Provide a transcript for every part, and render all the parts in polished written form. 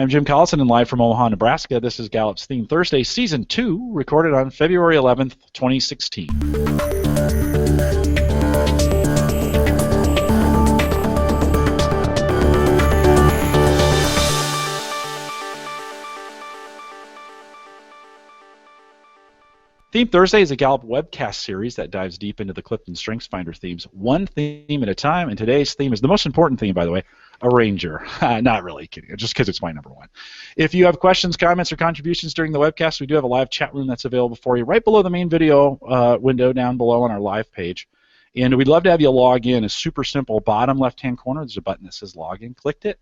I'm Jim Collison and live from Omaha, Nebraska. This is Gallup's Theme Thursday, Season 2, recorded on February 11th, 2016. Theme Thursday is a Gallup webcast series that dives deep into the CliftonStrengths Finder themes, one theme at a time, and today's theme is the most important theme, by the way, Arranger. Not really kidding, just because it's my number one. If you have questions, comments, or contributions during the webcast, we do have a live chat room that's available for you right below the main video window down below on our live page. And we'd love to have you log in. It's super simple. Bottom left-hand corner, there's a button that says Login. Click it.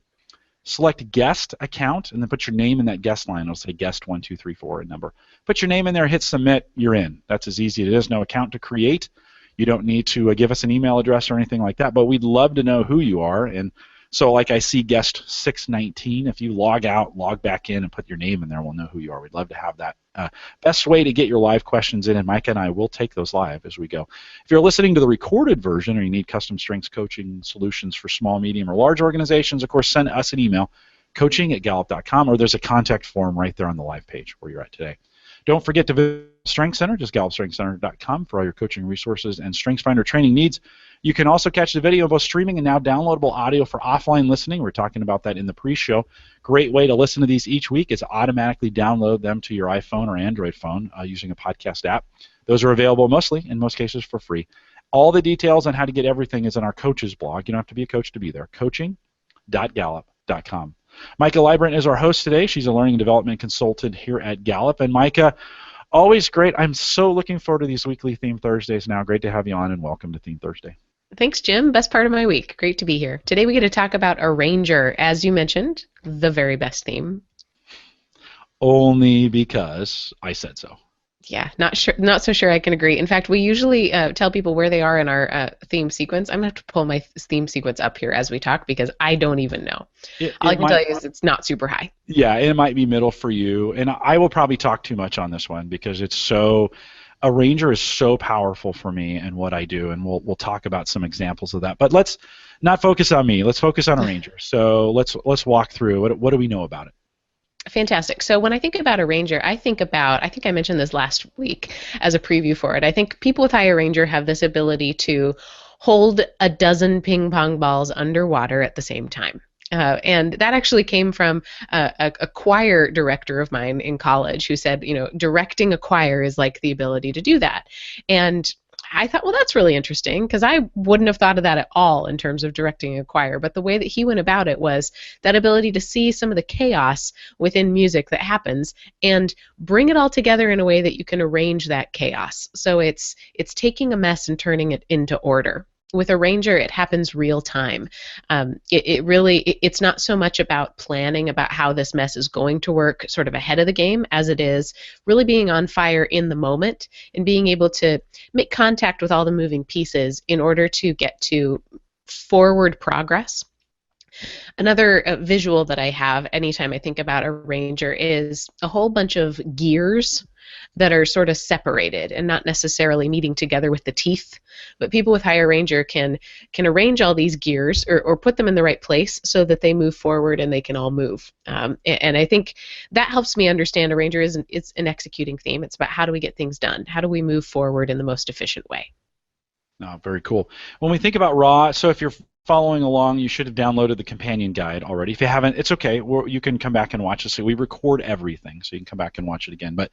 Select guest account, and then put your name in that guest line. It'll say guest 1234 and number. Put your name in there, hit submit, you're in. That's as easy as it is. No account to create. You don't need to give us an email address or anything like that, but we'd love to know who you are. And so like I see guest 619, if you log out, log back in, and put your name in there, we'll know who you are. We'd love to have that. Best way to get your live questions in, and Maika and I will take those live as we go. If you're listening to the recorded version or you need custom strengths coaching solutions for small, medium, or large organizations, of course, send us an email, coaching@gallup.com, or there's a contact form right there on the live page where you're at today. Don't forget to visit Strengths Center, just gallupstrengthscenter.com for all your coaching resources and StrengthsFinder training needs. You can also catch the video, both streaming and now downloadable audio for offline listening. We're talking about that in the pre-show. Great way to listen to these each week is automatically download them to your iPhone or Android phone using a podcast app. Those are available mostly, in most cases, for free. All the details on how to get everything is in our coaches blog. You don't have to be a coach to be there. coaching.gallup.com. Maika Leibbrandt is our host today. She's a learning and development consultant here at Gallup. And Maika, always great. I'm so looking forward to these weekly Theme Thursdays now. Great to have you on, and welcome to Theme Thursday. Thanks, Jim. Best part of my week. Great to be here. Today we get to talk about Arranger, as you mentioned, the very best theme. Only because I said so. Yeah, not so sure I can agree. In fact, we usually tell people where they are in our theme sequence. I'm going to have to pull my theme sequence up here as we talk because I don't even know. All I can tell you is it's not super high. Yeah, it might be middle for you. And I will probably talk too much on this one because it's so... Arranger is so powerful for me and what I do, and we'll talk about some examples of that. But let's not focus on me. Let's focus on Arranger. So let's walk through. What do we know about it? Fantastic. So when I think about Arranger, I think I mentioned this last week as a preview for it. I think people with high Arranger have this ability to hold a dozen ping pong balls underwater at the same time. And that actually came from a choir director of mine in college who said, directing a choir is like the ability to do that. And I thought, well, that's really interesting because I wouldn't have thought of that at all in terms of directing a choir. But the way that he went about it was that ability to see some of the chaos within music that happens and bring it all together in a way that you can arrange that chaos. So it's taking a mess and turning it into order. With Arranger, it happens real time. It's not so much about planning about how this mess is going to work sort of ahead of the game as it is really being on fire in the moment and being able to make contact with all the moving pieces in order to get to forward progress. Another visual that I have anytime I think about Arranger is a whole bunch of gears that are sort of separated and not necessarily meeting together with the teeth. But people with high Arranger can arrange all these gears or put them in the right place so that they move forward and they can all move. And I think that helps me understand Arranger it's an executing theme. It's about how do we get things done? How do we move forward in the most efficient way? Very cool. When we think about raw, so if you're following along, you should have downloaded the companion guide already. If you haven't, it's okay. You can come back and watch this. We record everything, so you can come back and watch it again. But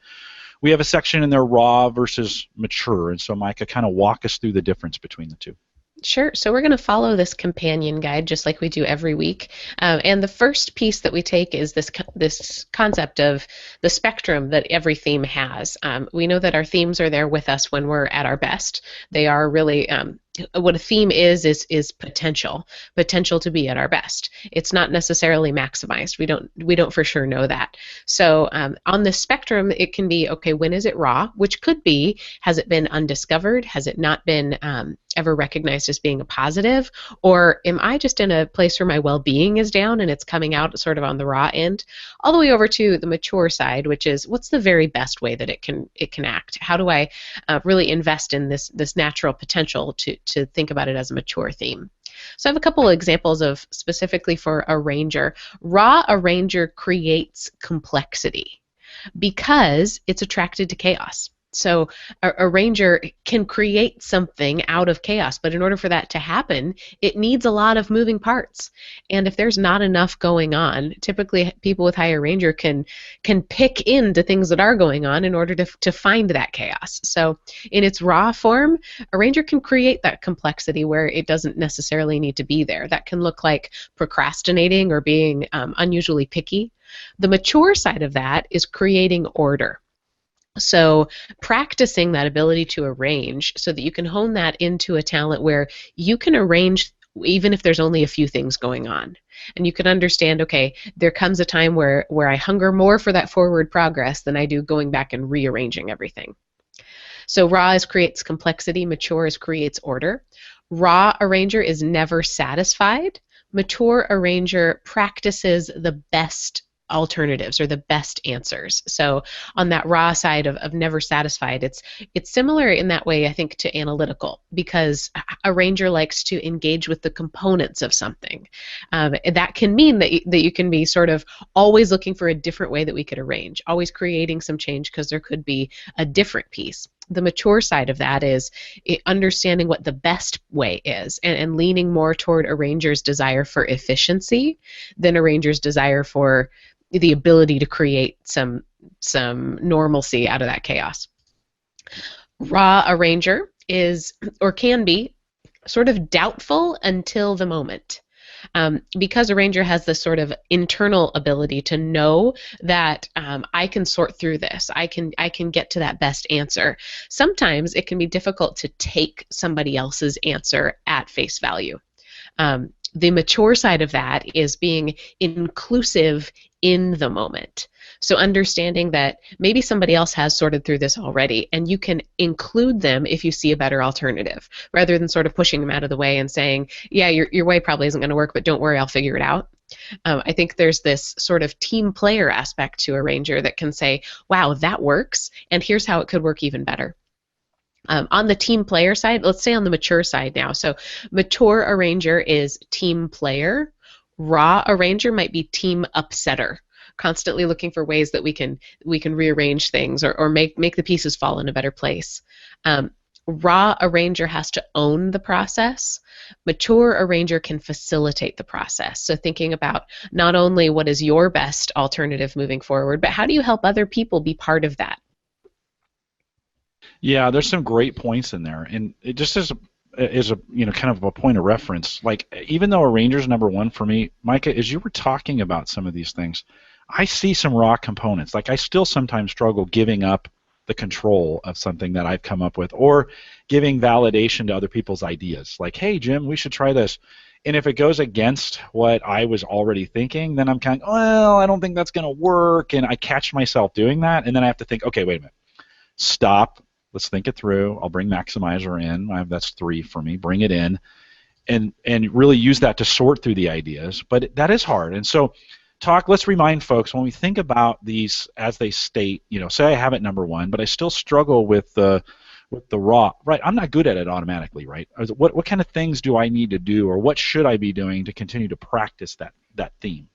we have a section in there, raw versus mature, and so Maika, kind of walk us through the difference between the two. Sure. So we're going to follow this companion guide just like we do every week. And the first piece that we take is this concept of the spectrum that every theme has. We know that our themes are there with us when we're at our best. They are really what a theme is potential to be at our best. It's not necessarily maximized. We don't for sure know that. So on the spectrum, it can be, okay, when is it raw? Which could be, has it been undiscovered? Has it not been ever recognized as being a positive? Or am I just in a place where my well-being is down and it's coming out sort of on the raw end? All the way over to the mature side, which is what's the very best way that it can act? How do I really invest in this natural potential to think about it as a mature theme? So I have a couple of examples of specifically for a ranger. Raw arranger creates complexity because it's attracted to chaos. So a ranger can create something out of chaos, but in order for that to happen, it needs a lot of moving parts. And if there's not enough going on, typically people with higher ranger can pick into things that are going on in order to find that chaos. So in its raw form, a ranger can create that complexity where it doesn't necessarily need to be there. That can look like procrastinating or being unusually picky. The mature side of that is creating order. So practicing that ability to arrange so that you can hone that into a talent where you can arrange even if there's only a few things going on. And you can understand, okay, there comes a time where I hunger more for that forward progress than I do going back and rearranging everything. So raw is creates complexity, mature is creates order. Raw arranger is never satisfied. Mature arranger practices the best alternatives or the best answers. So on that raw side of never satisfied, it's similar in that way, I think, to analytical, because a ranger likes to engage with the components of something. That can mean that you can be sort of always looking for a different way that we could arrange, always creating some change because there could be a different piece. The mature side of that is understanding what the best way is and leaning more toward a ranger's desire for efficiency than a ranger's desire for the ability to create some normalcy out of that chaos. Raw arranger is, or can be, sort of doubtful until the moment. Because a ranger has this sort of internal ability to know that I can sort through this, I can get to that best answer. Sometimes it can be difficult to take somebody else's answer at face value. The mature side of that is being inclusive in the moment. So understanding that maybe somebody else has sorted through this already, and you can include them if you see a better alternative, rather than sort of pushing them out of the way and saying, yeah, your way probably isn't going to work, but don't worry, I'll figure it out. I think there's this sort of team player aspect to a ranger that can say, wow, that works, and here's how it could work even better. On the team player side, let's say on the mature side now. So mature arranger is team player. Raw arranger might be team upsetter, constantly looking for ways that we can rearrange things or make the pieces fall in a better place. Raw arranger has to own the process. Mature arranger can facilitate the process. So thinking about not only what is your best alternative moving forward, but how do you help other people be part of that? Yeah, there's some great points in there, and it just is a kind of a point of reference. Like, even though arranger's number one for me, Maika, as you were talking about some of these things, I see some raw components. Like, I still sometimes struggle giving up the control of something that I've come up with, or giving validation to other people's ideas. Like, hey, Jim, we should try this. And if it goes against what I was already thinking, then I'm kind of, well, I don't think that's going to work, and I catch myself doing that, and then I have to think, okay, wait a minute, stop. Let's think it through. I'll bring Maximizer in. That's 3 for me. Bring it in, and really use that to sort through the ideas. But that is hard. And so, let's remind folks when we think about these as they state. Say I have it number 1, but I still struggle with the raw. Right. I'm not good at it automatically. Right. What kind of things do I need to do, or what should I be doing to continue to practice that theme?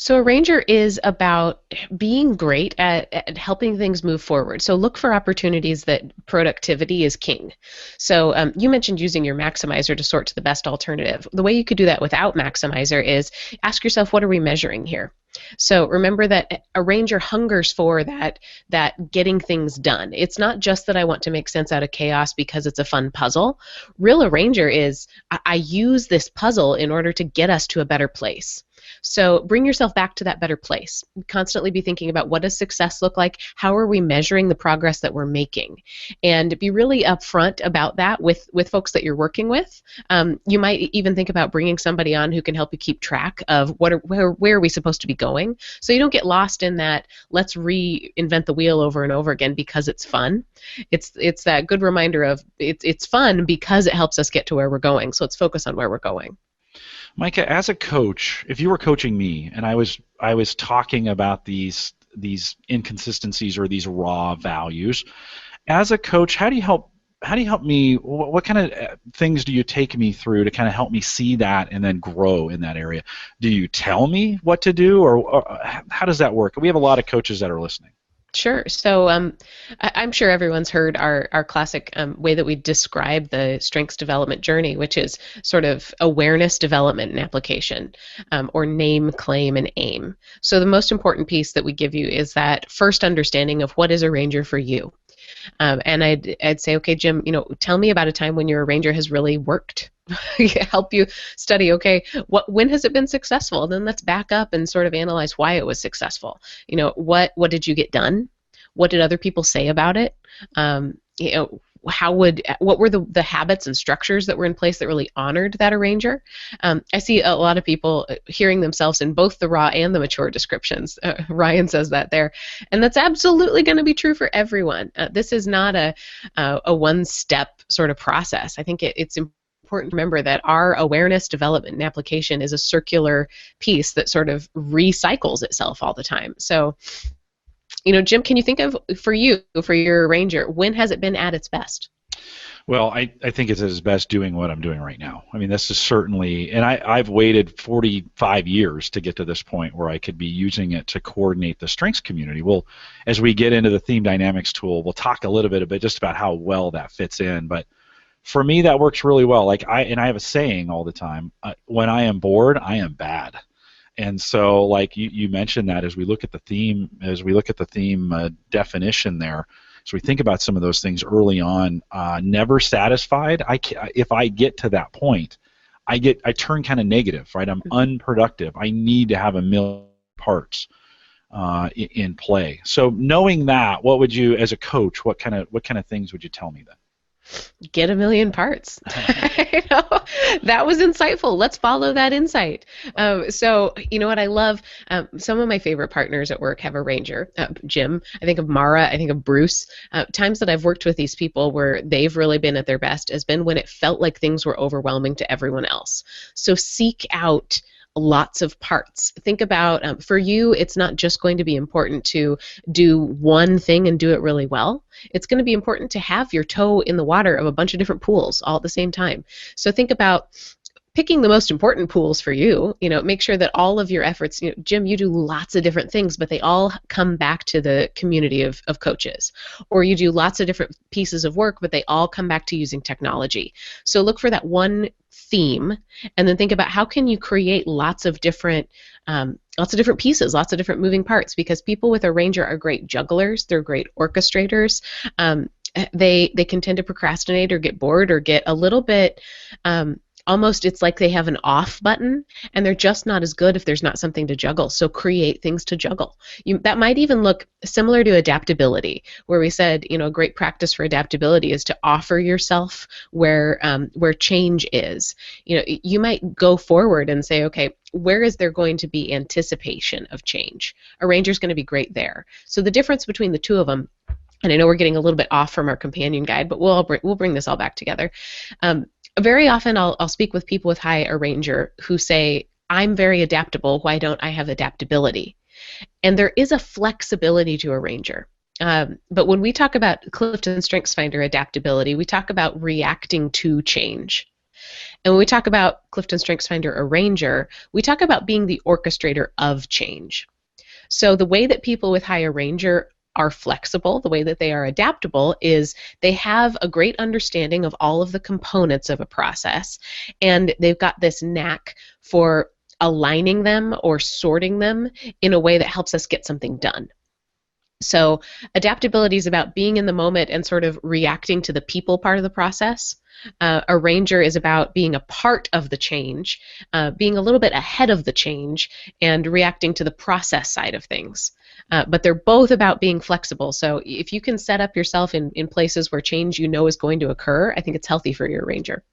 So a ranger is about being great at helping things move forward. So look for opportunities that productivity is king. So you mentioned using your maximizer to sort to the best alternative. The way you could do that without maximizer is ask yourself, what are we measuring here? So remember that a ranger hungers for that getting things done. It's not just that I want to make sense out of chaos because it's a fun puzzle. Real arranger is I use this puzzle in order to get us to a better place. So bring yourself back to that better place. Constantly be thinking about, what does success look like? How are we measuring the progress that we're making? And be really upfront about that with folks that you're working with. You might even think about bringing somebody on who can help you keep track of where are we supposed to be going, so you don't get lost in that let's reinvent the wheel over and over again because it's fun. It's that good reminder of it's fun because it helps us get to where we're going. So let's focus on where we're going. Maika, as a coach, if you were coaching me and I was talking about these inconsistencies or these raw values, as a coach, how do you help help me? What kind of things do you take me through to kind of help me see that and then grow in that area? Do you tell me what to do, or how does that work? We have a lot of coaches that are listening. Sure. So I'm sure everyone's heard our classic way that we describe the strengths development journey, which is sort of awareness, development, and application, or name, claim, and aim. So the most important piece that we give you is that first understanding of what is a ranger for you. And I'd say, okay, Jim, tell me about a time when your arranger has really worked. Help you study, okay, when has it been successful? And then let's back up and sort of analyze why it was successful. What did you get done? What did other people say about it? What were the habits and structures that were in place that really honored that arranger? I see a lot of people hearing themselves in both the raw and the mature descriptions. Ryan says that there, and that's absolutely going to be true for everyone. This is not a one-step sort of process. I think it's important to remember that our awareness, development, and application is a circular piece that sort of recycles itself all the time. So, Jim, can you think of, for your arranger, when has it been at its best? Well, I think it's at its best doing what I'm doing right now. I mean, this is certainly, and I've waited 45 years to get to this point where I could be using it to coordinate the strengths community. Well, as we get into the theme dynamics tool, we'll talk a little bit just about how well that fits in. But for me, that works really well. Like I have a saying all the time: when I am bored, I am bad. And so, like you mentioned that as we look at the theme, definition there, so we think about some of those things early on. Never satisfied. If I get to that point, I turn kind of negative, right? I'm unproductive. I need to have a million parts in play. So knowing that, what would you, as a coach, what kind of things would you tell me then? Get a million parts. That was insightful. Let's follow that insight. So, what I love, some of my favorite partners at work have a ranger. Jim, I think of Mara, I think of Bruce. Times that I've worked with these people where they've really been at their best has been when it felt like things were overwhelming to everyone else. So seek out lots of parts. Think about, for you, it's not just going to be important to do one thing and do it really well. It's going to be important to have your toe in the water of a bunch of different pools all at the same time. So think about picking the most important pools for you. Make sure that all of your efforts, Jim, you do lots of different things, but they all come back to the community of coaches. Or you do lots of different pieces of work, but they all come back to using technology. So look for that one theme, and then think about how can you create lots of different pieces, lots of different moving parts, because people with a ranger are great jugglers, they're great orchestrators. They can tend to procrastinate or get bored or get a little bit almost, it's like they have an off button, and they're just not as good if there's not something to juggle. So create things to juggle. That might even look similar to adaptability, where we said, a great practice for adaptability is to offer yourself where change is. You might go forward and say, okay, where is there going to be anticipation of change? A ranger's going to be great there. So the difference between the two of them, and I know we're getting a little bit off from our companion guide, but we'll bring this all back together. Very often I'll speak with people with high arranger who say, I'm very adaptable, why don't I have adaptability? And there is a flexibility to a ranger. But when we talk about CliftonStrengths Finder adaptability, we talk about reacting to change. And when we talk about CliftonStrengths Finder arranger, we talk about being the orchestrator of change. So the way that people with high arranger are flexible, the way that they are adaptable, is they have a great understanding of all of the components of a process, and they've got this knack for aligning them or sorting them in a way that helps us get something done. So adaptability is about being in the moment and sort of reacting to the people part of the process. A ranger is about being a part of the change, being a little bit ahead of the change, and reacting to the process side of things. But they're both about being flexible. So if you can set up yourself in places where change is going to occur, I think it's healthy for your ranger.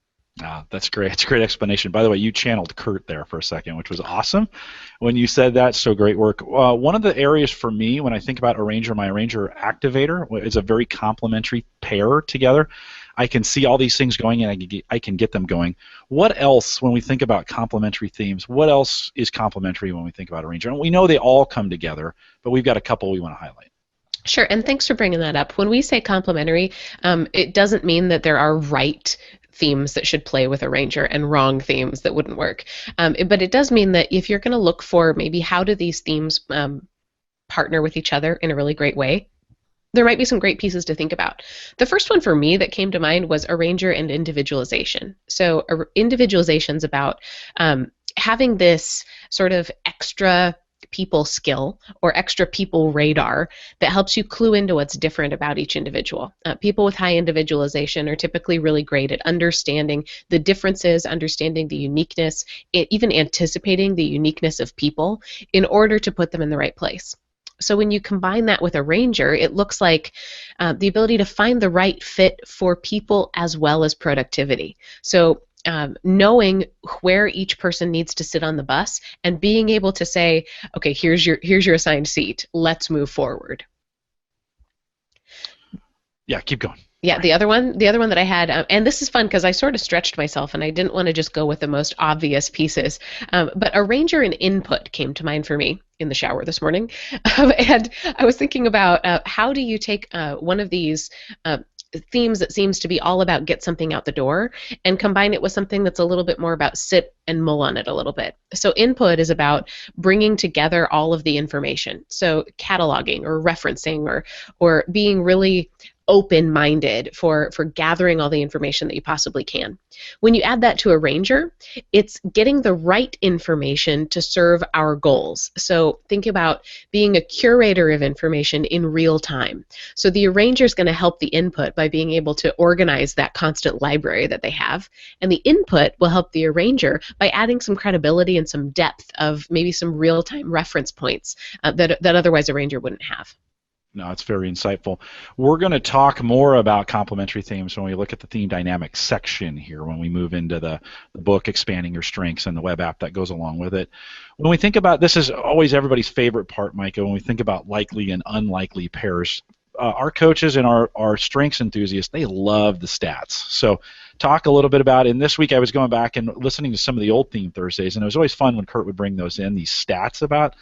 That's great. It's a great explanation. By the way, you channeled Kurt there for a second, which was awesome when you said that. So great work. One of the areas for me when I think about arranger, my arranger activator is a very complementary pair together. I can see all these things going, and I can get them going. What else, when we think about complementary themes, what else is complementary when we think about arranger? And we know they all come together, but we've got a couple we want to highlight. Sure, and thanks for bringing that up. When we say complementary, it doesn't mean that there are right themes that should play with a ranger and wrong themes that wouldn't work. But it does mean that if you're going to look for maybe how do these themes partner with each other in a really great way, there might be some great pieces to think about. The first one for me that came to mind was arranger and individualization. So individualization is about having this sort of extra people skill or extra people radar that helps you clue into what's different about each individual. People with high individualization are typically really great at understanding the differences, understanding the uniqueness, even anticipating the uniqueness of people in order to put them in the right place. So when you combine that with a ranger, it looks like the ability to find the right fit for people as well as productivity. So knowing where each person needs to sit on the bus and being able to say, okay, here's your assigned seat. Let's move forward. Yeah, keep going. Yeah, the other one that I had, and this is fun because I sort of stretched myself and I didn't want to just go with the most obvious pieces, but a ranger and input came to mind for me in the shower this morning, and I was thinking about how do you take one of these themes that seems to be all about get something out the door and combine it with something that's a little bit more about sit and mull on it a little bit. So input is about bringing together all of the information. So cataloging or referencing or being really open-minded for gathering all the information that you possibly can. When you add that to a ranger, it's getting the right information to serve our goals. So think about being a curator of information in real time. So the arranger is going to help the input by being able to organize that constant library that they have, and the input will help the arranger by adding some credibility and some depth of maybe some real-time reference points that otherwise a ranger wouldn't have. No, it's very insightful. We're going to talk more about complementary themes when we look at the theme dynamics section here, when we move into the book, Expanding Your Strengths, and the web app that goes along with it. When we think about, this is always everybody's favorite part, Maika, when we think about likely and unlikely pairs, our coaches and our strengths enthusiasts, they love the stats. So talk a little bit about, and this week I was going back and listening to some of the old Theme Thursdays, and it was always fun when Kurt would bring those in, these stats about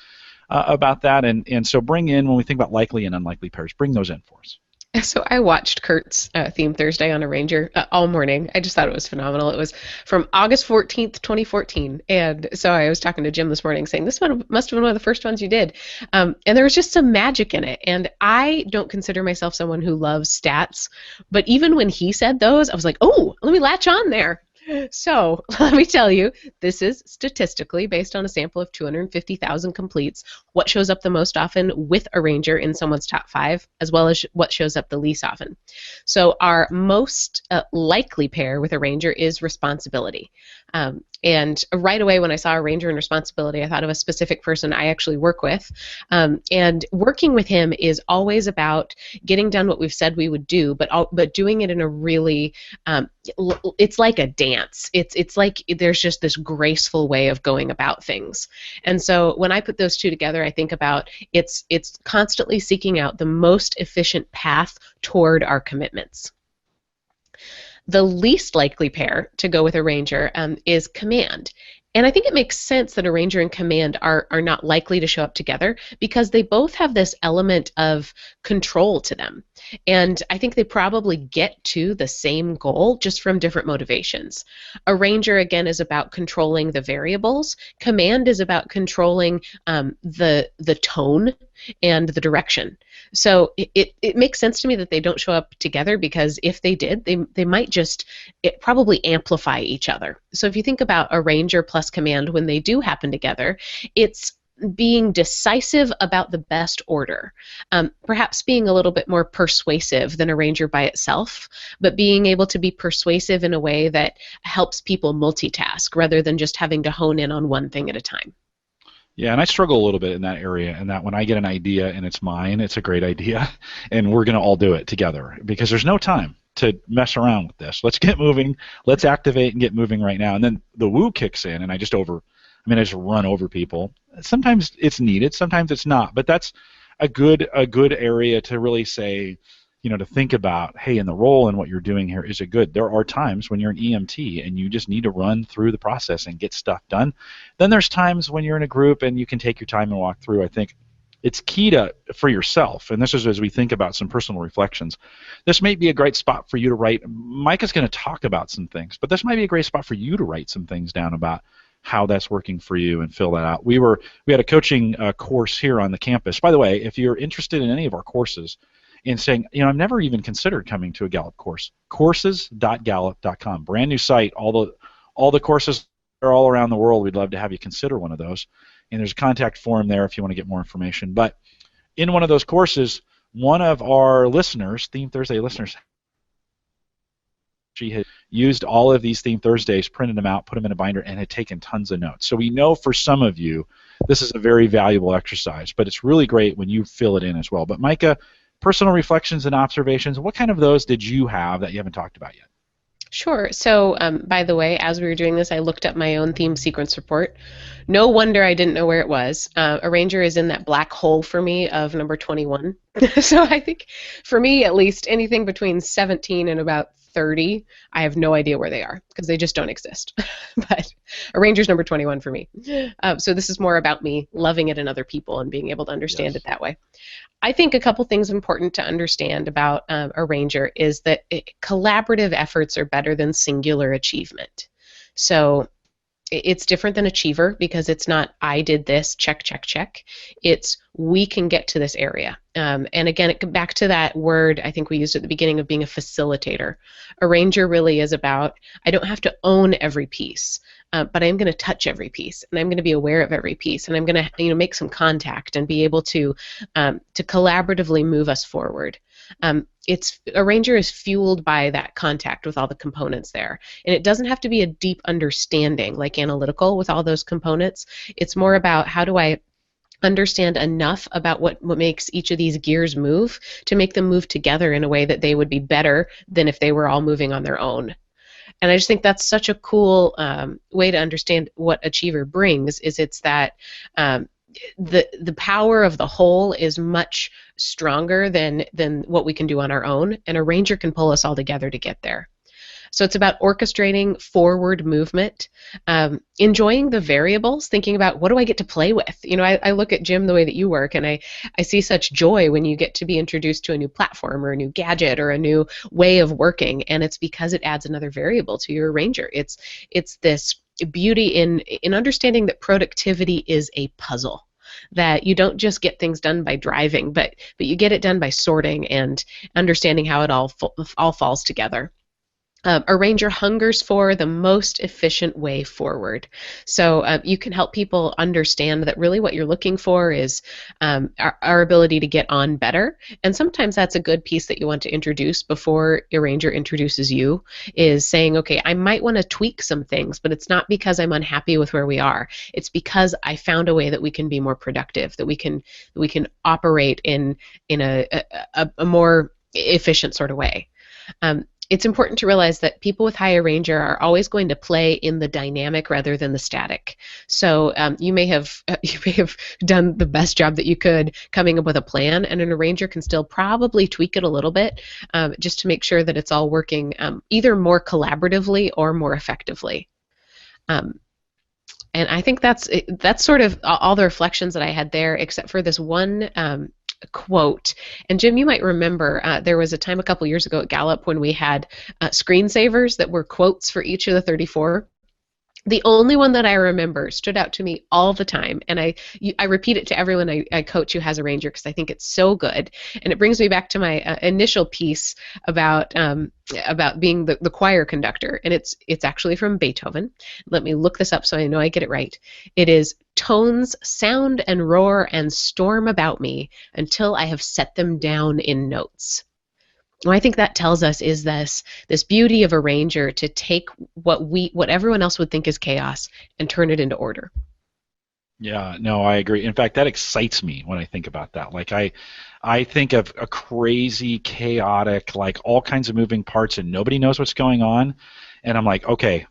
that, and so bring in, when we think about likely and unlikely pairs, bring those in for us. So I watched Kurt's Theme Thursday on Arranger all morning. I just thought it was phenomenal. It was from August 14th, 2014, and so I was talking to Jim this morning saying, this one must have been one of the first ones you did, and there was just some magic in it, and I don't consider myself someone who loves stats, but even when he said those, I was like, oh, let me latch on there. So let me tell you, this is statistically based on a sample of 250,000 completes, what shows up the most often with a ranger in someone's top 5, as well as what shows up the least often. So our most likely pair with a ranger is responsibility. And right away when I saw a ranger and responsibility, I thought of a specific person I actually work with. And working with him is always about getting done what we've said we would do, but doing it in a really, it's like a dance. It's like there's just this graceful way of going about things. And so when I put those two together, I think about it's constantly seeking out the most efficient path toward our commitments. The least likely pair to go with a ranger is command. And I think it makes sense that a ranger and command are not likely to show up together because they both have this element of control to them. And I think they probably get to the same goal just from different motivations. A ranger, again, is about controlling the variables. Command is about controlling the tone and the direction. So it makes sense to me that they don't show up together because if they did, they might just probably amplify each other. So if you think about a ranger plus command, when they do happen together, it's being decisive about the best order, perhaps being a little bit more persuasive than a ranger by itself, but being able to be persuasive in a way that helps people multitask rather than just having to hone in on one thing at a time. Yeah, and I struggle a little bit in that area, and that when I get an idea and it's mine, it's a great idea, and we're going to all do it together because there's no time to mess around with this. Let's get moving. Let's activate and get moving right now. And then the woo kicks in, and I just run over people. Sometimes it's needed, sometimes it's not, but that's a good area to really say, to think about, hey, in the role and what you're doing here, is it good? There are times when you're an EMT and you just need to run through the process and get stuff done. Then there's times when you're in a group and you can take your time and walk through. I think it's key for yourself, and this is as we think about some personal reflections. This may be a great spot for you to write. Micah's going to talk about some things, but this might be a great spot for you to write some things down about how that's working for you and fill that out. We had a coaching course here on the campus. By the way, if you're interested in any of our courses and saying, I've never even considered coming to a Gallup course, courses.gallup.com, brand new site. All the courses are all around the world. We'd love to have you consider one of those. And there's a contact form there if you want to get more information. But in one of those courses, one of our listeners, Theme Thursday listeners, she had used all of these Theme Thursdays, printed them out, put them in a binder, and had taken tons of notes. So we know for some of you, this is a very valuable exercise, but it's really great when you fill it in as well. But Maika, personal reflections and observations, what kind of those did you have that you haven't talked about yet? Sure. So, by the way, as we were doing this, I looked up my own theme sequence report. No wonder I didn't know where it was. Arranger is in that black hole for me of number 21. So I think, for me at least, anything between 17 and about 30, I have no idea where they are because they just don't exist. But Arranger's number 21 for me. So this is more about me loving it in other people and being able to understand it that way. I think a couple things important to understand about Arranger is that collaborative efforts are better than singular achievement. So it's different than achiever because it's not I did this, check, check, check. It's we can get to this area. And again, back to that word I think we used at the beginning of being a facilitator. Arranger really is about I don't have to own every piece. But I'm going to touch every piece, and I'm going to be aware of every piece, and I'm going to make some contact and be able to collaboratively move us forward. Arranger is fueled by that contact with all the components there, and it doesn't have to be a deep understanding like analytical with all those components. It's more about how do I understand enough about what makes each of these gears move to make them move together in a way that they would be better than if they were all moving on their own. And I just think that's such a cool way to understand what Achiever brings. Is it's that the power of the whole is much stronger than what we can do on our own, and Arranger can pull us all together to get there. So it's about orchestrating forward movement, enjoying the variables, thinking about what do I get to play with. I look at Jim the way that you work, and I see such joy when you get to be introduced to a new platform or a new gadget or a new way of working, and it's because it adds another variable to your Arranger. It's this beauty in understanding that productivity is a puzzle. That you don't just get things done by driving, but you get it done by sorting and understanding how it all falls together. Arranger hungers for the most efficient way forward. So you can help people understand that really what you're looking for is our ability to get on better. And sometimes that's a good piece that you want to introduce before Arranger introduces you, is saying, okay, I might want to tweak some things, but it's not because I'm unhappy with where we are. It's because I found a way that we can be more productive, that we can operate in a more efficient sort of way. It's important to realize that people with high Arranger are always going to play in the dynamic rather than the static. So you may have done the best job that you could coming up with a plan, and an Arranger can still probably tweak it a little bit just to make sure that it's all working either more collaboratively or more effectively. And I think that's sort of all the reflections that I had there, except for this one quote. And Jim, you might remember there was a time a couple years ago at Gallup when we had screensavers that were quotes for each of the 34. The only one that I remember stood out to me all the time, and I repeat it to everyone I coach who has Arranger because I think it's so good, and it brings me back to my initial piece about being the choir conductor, and it's actually from Beethoven. Let me look this up so I know I get it right. It is tones sound and roar and storm about me until I have set them down in notes. What I think that tells us is this beauty of Arranger to take what everyone else would think is chaos and turn it into order. Yeah, no, I agree. In fact, that excites me when I think about that. Like I think of a crazy, chaotic, like all kinds of moving parts and nobody knows what's going on, and I'm like, okay,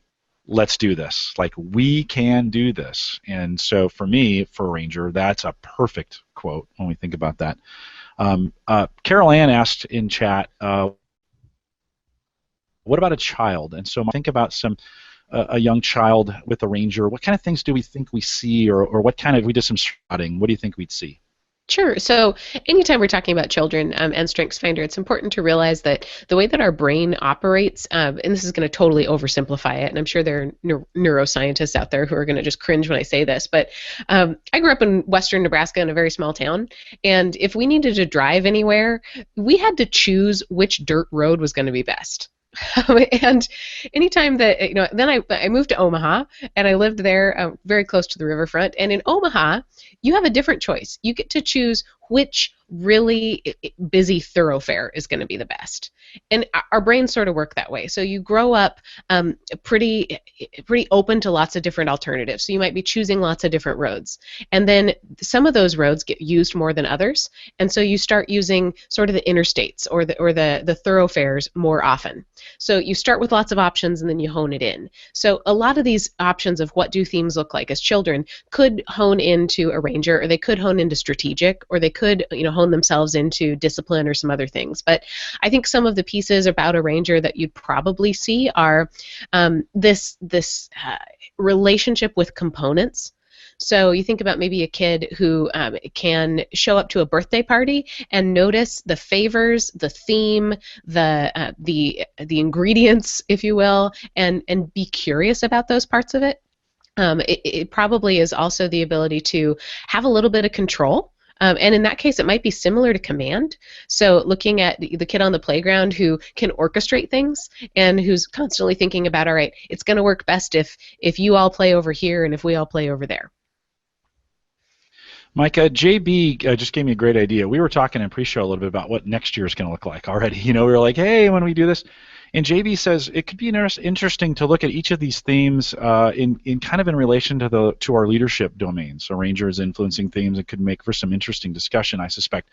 let's do this. Like we can do this. And so for me, for Arranger, that's a perfect quote when we think about that. Carol Ann asked in chat, what about a child? And so think about a young child with Arranger. What kind of things do we think we see, or what kind of, we did some spotting, what do you think we'd see? Sure. So anytime we're talking about children and StrengthsFinder, it's important to realize that the way that our brain operates, and this is going to totally oversimplify it, and I'm sure there are neuroscientists out there who are going to just cringe when I say this, but I grew up in western Nebraska in a very small town, and if we needed to drive anywhere, we had to choose which dirt road was going to be best. And anytime that, then I moved to Omaha, and I lived there very close to the riverfront. And in Omaha, you have a different choice. You get to choose which really busy thoroughfare is going to be the best. And our brains sort of work that way. So you grow up pretty open to lots of different alternatives. So you might be choosing lots of different roads. And then some of those roads get used more than others. And so you start using sort of the interstates or the thoroughfares more often. So you start with lots of options and then you hone it in. So a lot of these options of what do themes look like as children could hone into a ranger, or they could hone into strategic, or they could hone themselves into discipline or some other things. But I think some of the pieces about a ranger that you'd probably see are this relationship with components. So you think about maybe a kid who can show up to a birthday party and notice the favors, the theme, the ingredients, if you will, and be curious about those parts of it. It probably is also the ability to have a little bit of control. And in that case, it might be similar to command. So looking at the kid on the playground who can orchestrate things and who's constantly thinking about, all right, it's going to work best if you all play over here and if we all play over there. Maika, JB just gave me a great idea. We were talking in pre-show a little bit about what next year is going to look like already. We were like, hey, when we do this, and JB says it could be interesting to look at each of these themes in kind of in relation to our leadership domain. So Ranger is influencing themes. It could make for some interesting discussion, I suspect.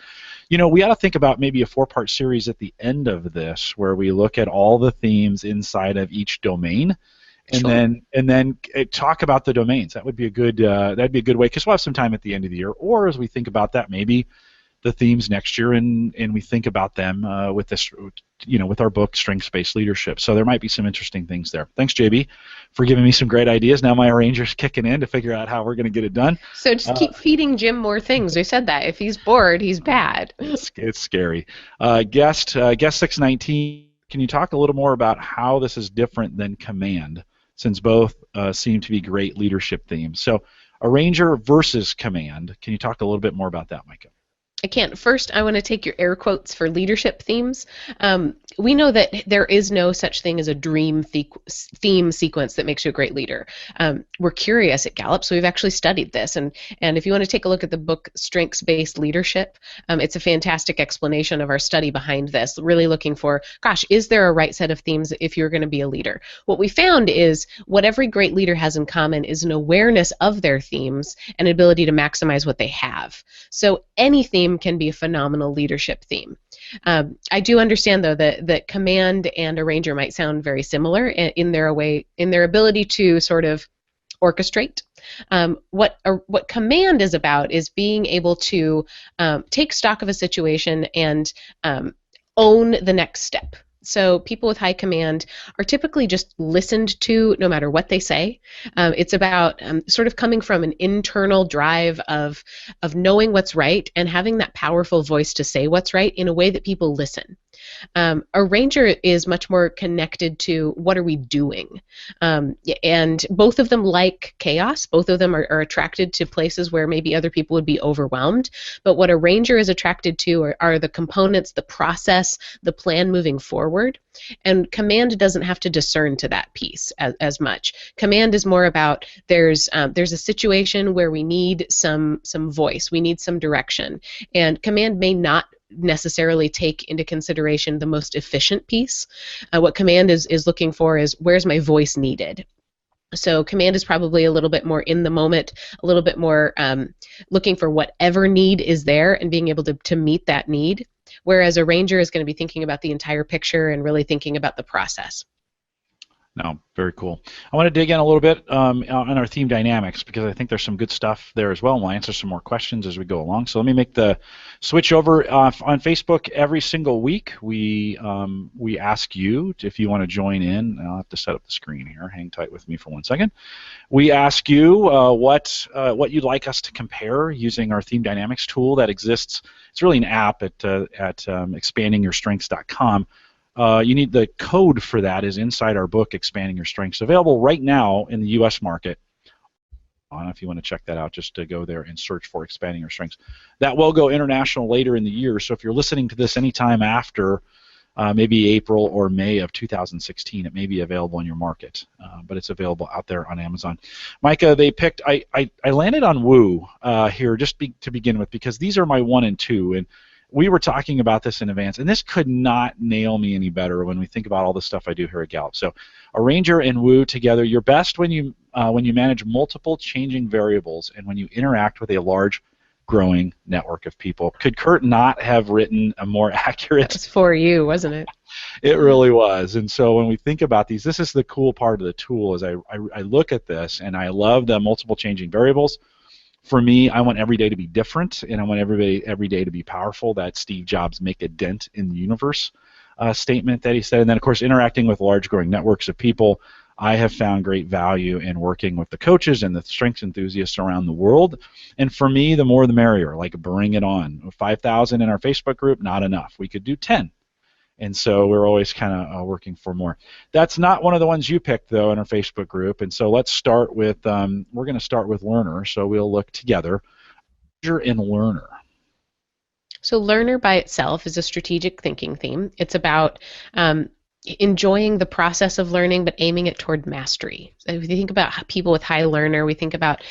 We ought to think about maybe a 4-part series at the end of this where we look at all the themes inside of each domain. And Sure. then talk about the domains. That would be a good way, because we'll have some time at the end of the year, or as we think about that, maybe the themes next year, and we think about them with this, with our book Strengths-Based Leadership. So there might be some interesting things there. Thanks, JB, for giving me some great ideas. Now my Ranger's kicking in to figure out how we're going to get it done. So just keep feeding Jim more things. We said that if he's bored, he's bad. It's scary. Guest 619. Can you talk a little more about how this is different than command, since both seem to be great leadership themes? So a ranger versus command. Can you talk a little bit more about that, Maika? I can't. First, I want to take your air quotes for leadership themes. We know that there is no such thing as a dream theme sequence that makes you a great leader. We're curious at Gallup, so we've actually studied this. And if you want to take a look at the book Strengths-Based Leadership, it's a fantastic explanation of our study behind this, really looking for, gosh, is there a right set of themes if you're going to be a leader? What we found is what every great leader has in common is an awareness of their themes and an ability to maximize what they have. So any theme can be a phenomenal leadership theme. I do understand, though, that command and a ranger might sound very similar in their ability to sort of orchestrate. What command is about is being able to take stock of a situation and own the next step. So people with high command are typically just listened to no matter what they say. It's about sort of coming from an internal drive of knowing what's right and having that powerful voice to say what's right in a way that people listen. A ranger is much more connected to what are we doing, and both of them like chaos. Both of them are attracted to places where maybe other people would be overwhelmed, but what a ranger is attracted to are the components, the process, the plan moving forward, and command doesn't have to discern to that piece as much. Command is more about there's a situation where we need some voice, we need some direction, and command may not necessarily take into consideration the most efficient piece. What command is looking for is where's my voice needed. So command is probably a little bit more in the moment, a little bit more looking for whatever need is there and being able to meet that need, whereas a ranger is going to be thinking about the entire picture and really thinking about the process. No, very cool. I want to dig in a little bit on our theme dynamics because I think there's some good stuff there as well, and we'll answer some more questions as we go along. So let me make the switch over on Facebook every single week. We ask you if you want to join in. I'll have to set up the screen here. Hang tight with me for 1 second. We ask you what you'd like us to compare using our theme dynamics tool that exists. It's really an app at expandingyourstrengths.com. You need the code for that is inside our book, Expanding Your Strengths, available right now in the U.S. market. If you want to check that out, just to go there and search for Expanding Your Strengths. That will go international later in the year, so if you're listening to this anytime after maybe April or May of 2016, it may be available in your market, but it's available out there on Amazon. Maika, they picked, I landed on Woo here just to begin with because these are my 1 and 2, and we were talking about this in advance, and this could not nail me any better when we think about all the stuff I do here at Gallup. So Arranger and Woo together, you're best when you manage multiple changing variables and when you interact with a large growing network of people. Could Kurt not have written a more accurate? That was for you, wasn't it? It really was. And so when we think about these, this is the cool part of the tool is I look at this and I love the multiple changing variables. For me, I want every day to be different, and I want every day to be powerful. That's Steve Jobs' make a dent in the universe statement that he said. And then, of course, interacting with large growing networks of people, I have found great value in working with the coaches and the strengths enthusiasts around the world. And for me, the more the merrier, like bring it on. 5,000 in our Facebook group, not enough. We could do 10. And so we're always kind of working for more. That's not one of the ones you picked, though, in our Facebook group. And so let's start with, we're going to start with Learner. So we'll look together. In Learner. So Learner by itself is a strategic thinking theme. It's about enjoying the process of learning, but aiming it toward mastery. So if you think about people with high learner, we think about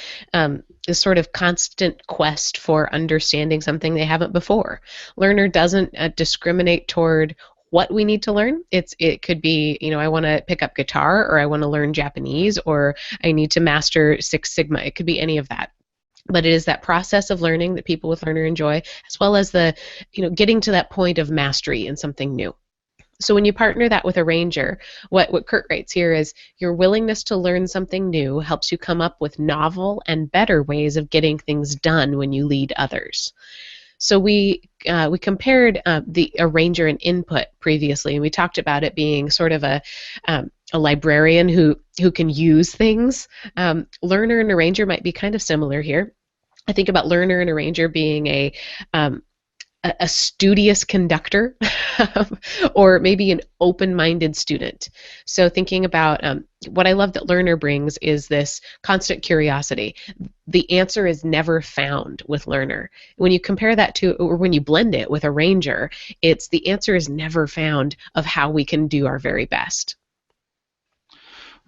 this sort of constant quest for understanding something they haven't before. Learner doesn't discriminate toward what we need to learn. It could be, I want to pick up guitar, or I want to learn Japanese, or I need to master Six Sigma. It could be any of that. But it is that process of learning that people with learner enjoy, as well as the, getting to that point of mastery in something new. So when you partner that with Arranger, what Kurt writes here is your willingness to learn something new helps you come up with novel and better ways of getting things done when you lead others. So we compared the Arranger and Input previously, and we talked about it being sort of a librarian who can use things. Learner and Arranger might be kind of similar here. I think about Learner and Arranger being a studious conductor or maybe an open-minded student. So thinking about what I love that Learner brings is this constant curiosity. The answer is never found with Learner. When you compare that to, or when you blend it with Arranger, it's the answer is never found of how we can do our very best.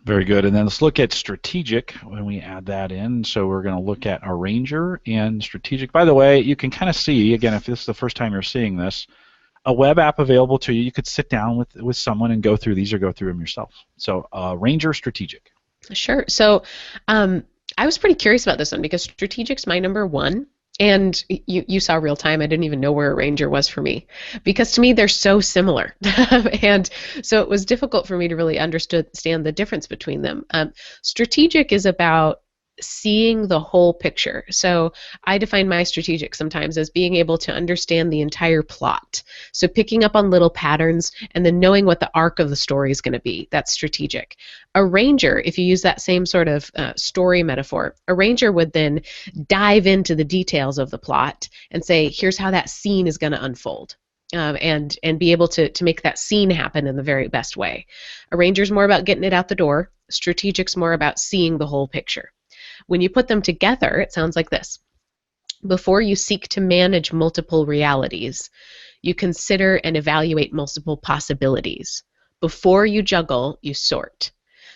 Very good. And then let's look at strategic when we add that in. So we're going to look at Arranger and strategic. By the way, you can kind of see, again, if this is the first time you're seeing this, a web app available to you. You could sit down with someone and go through these or go through them yourself. So Arranger, strategic. Sure. So I was pretty curious about this one because strategic's my number 1. And you saw real time. I didn't even know where Arranger was for me because to me they're so similar. And so it was difficult for me to really understand the difference between them. Strategic is about seeing the whole picture. So I define my strategic sometimes as being able to understand the entire plot. So picking up on little patterns and then knowing what the arc of the story is going to be. That's strategic. Arranger, if you use that same sort of story metaphor, Arranger would then dive into the details of the plot and say, here's how that scene is going to unfold. And be able to make that scene happen in the very best way. Arranger's more about getting it out the door. Strategic's more about seeing the whole picture. When you put them together, it sounds like this. Before you seek to manage multiple realities, you consider and evaluate multiple possibilities. Before you juggle, you sort.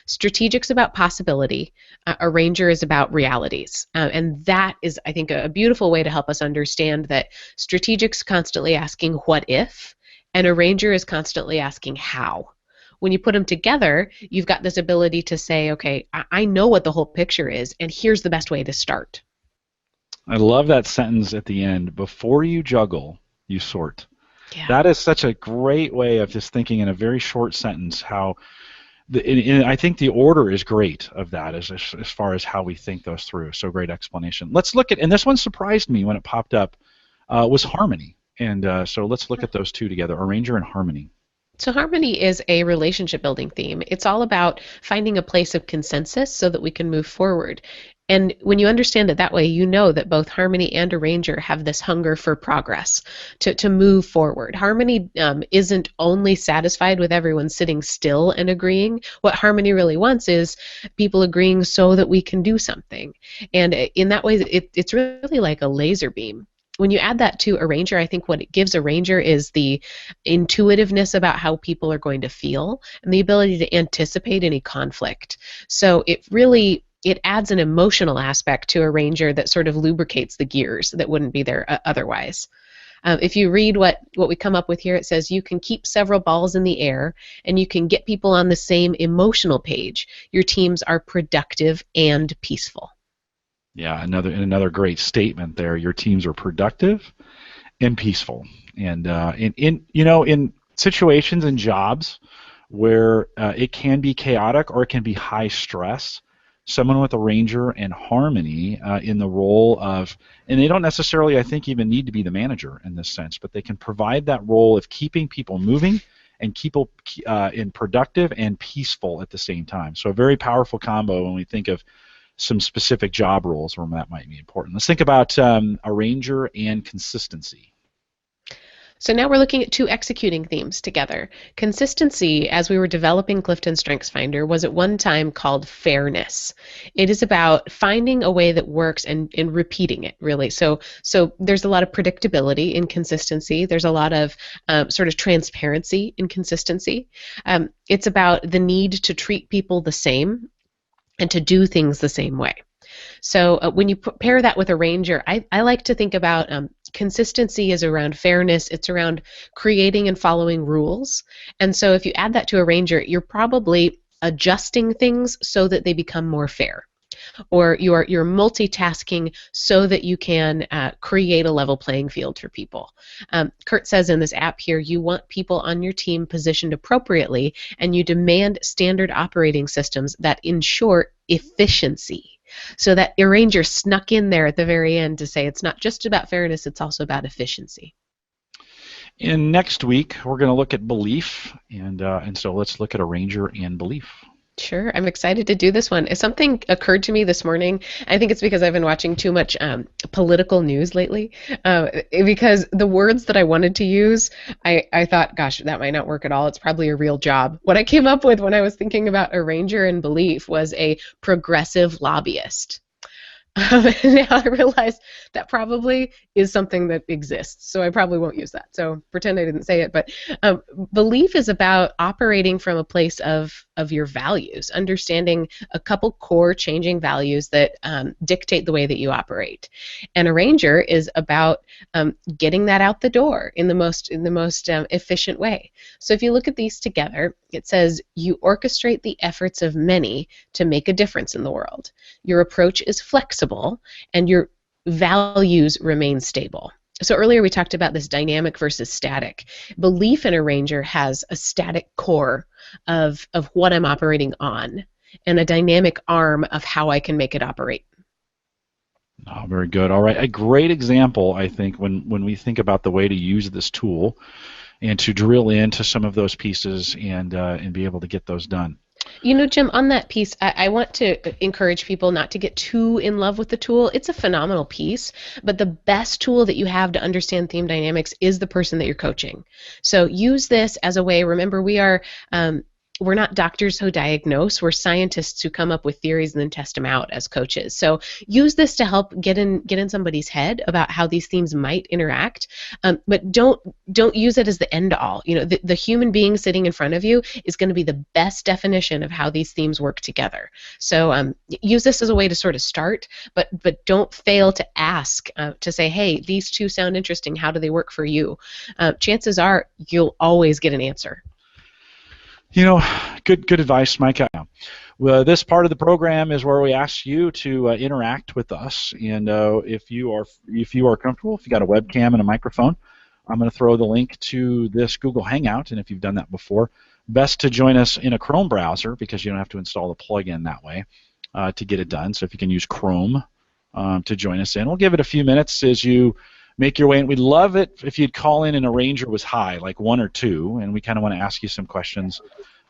Strategic's about possibility. Arranger is about realities. And that is, I think, a beautiful way to help us understand that strategic's constantly asking what if, and Arranger is constantly asking how. When you put them together, you've got this ability to say, okay, I know what the whole picture is, and here's the best way to start. I love that sentence at the end. Before you juggle, you sort. Yeah. That is such a great way of just thinking in a very short sentence how And I think the order is great of that as far as how we think those through. So great explanation. Let's look at, and this one surprised me when it popped up, was harmony. And so let's look at those two together, arranger and harmony. So, harmony is a relationship building theme. It's all about finding a place of consensus so that we can move forward. And when you understand it that way, you know that both harmony and arranger have this hunger for progress, to move forward. Harmony isn't only satisfied with everyone sitting still and agreeing. What harmony really wants is people agreeing so that we can do something. And in that way, it's really like a laser beam. When you add that to arranger, I think what it gives arranger is the intuitiveness about how people are going to feel and the ability to anticipate any conflict. So it adds an emotional aspect to arranger that sort of lubricates the gears that wouldn't be there otherwise. If you read what we come up with here, it says you can keep several balls in the air and you can get people on the same emotional page. Your teams are productive and peaceful. Yeah, another great statement there. Your teams are productive and peaceful. And in situations and jobs where it can be chaotic or it can be high stress, someone with arranger and harmony in the role of, and they don't necessarily, I think, even need to be the manager in this sense, but they can provide that role of keeping people moving and keep in productive and peaceful at the same time. So a very powerful combo when we think of some specific job roles where that might be important. Let's think about arranger and consistency. So now we're looking at two executing themes together. Consistency, as we were developing CliftonStrengths Finder, was at one time called fairness. It is about finding a way that works and repeating it, really. So there's a lot of predictability in consistency. There's a lot of sort of transparency in consistency. It's about the need to treat people the same and to do things the same way. So when you pair that with arranger, I like to think about consistency is around fairness. It's around creating and following rules. And so if you add that to arranger, you're probably adjusting things so that they become more fair. Or you're multitasking so that you can create a level playing field for people. Kurt says in this app here, you want people on your team positioned appropriately, and you demand standard operating systems that ensure efficiency. So that arranger snuck in there at the very end to say it's not just about fairness, it's also about efficiency. And next week, we're going to look at belief, and so let's look at arranger and belief. Sure, I'm excited to do this one. Something occurred to me this morning. I think it's because I've been watching too much political news lately. Because the words that I wanted to use, I thought, gosh, that might not work at all. It's probably a real job. What I came up with when I was thinking about arranger and belief was a progressive lobbyist. Now I realize that probably is something that exists, so I probably won't use that. So pretend I didn't say it, but belief is about operating from a place of your values, understanding a couple core changing values that dictate the way that you operate. And arranger is about getting that out the door in the most efficient way. So if you look at these together, it says you orchestrate the efforts of many to make a difference in the world. Your approach is flexible, and your values remain stable. So earlier we talked about this dynamic versus static. Belief in arranger has a static core of what I'm operating on, and a dynamic arm of how I can make it operate. Oh, very good. All right, a great example, I think, when we think about the way to use this tool and to drill into some of those pieces and be able to get those done. You know, Jim, on that piece, I want to encourage people not to get too in love with the tool. It's a phenomenal piece, but the best tool that you have to understand theme dynamics is the person that you're coaching. So use this as a way. Remember, we're not doctors who diagnose. We're scientists who come up with theories and then test them out as coaches. So use this to help get in somebody's head about how these themes might interact, but don't use it as the end all. You know, the human being sitting in front of you is going to be the best definition of how these themes work together. So use this as a way to sort of start, but don't fail to ask to say, hey, these two sound interesting. How do they work for you? Chances are you'll always get an answer. You know, good advice, Maika. Well, this part of the program is where we ask you to interact with us, and if you are comfortable, if you got a webcam and a microphone, I'm going to throw the link to this Google Hangout, and if you've done that before, Best to join us in a Chrome browser because you don't have to install the plugin that way to get it done. So if you can use Chrome to join us in, we'll give it a few minutes as you make your way in. We'd love it if you'd call in and a ranger was high, like 1 or 2, and we kind of want to ask you some questions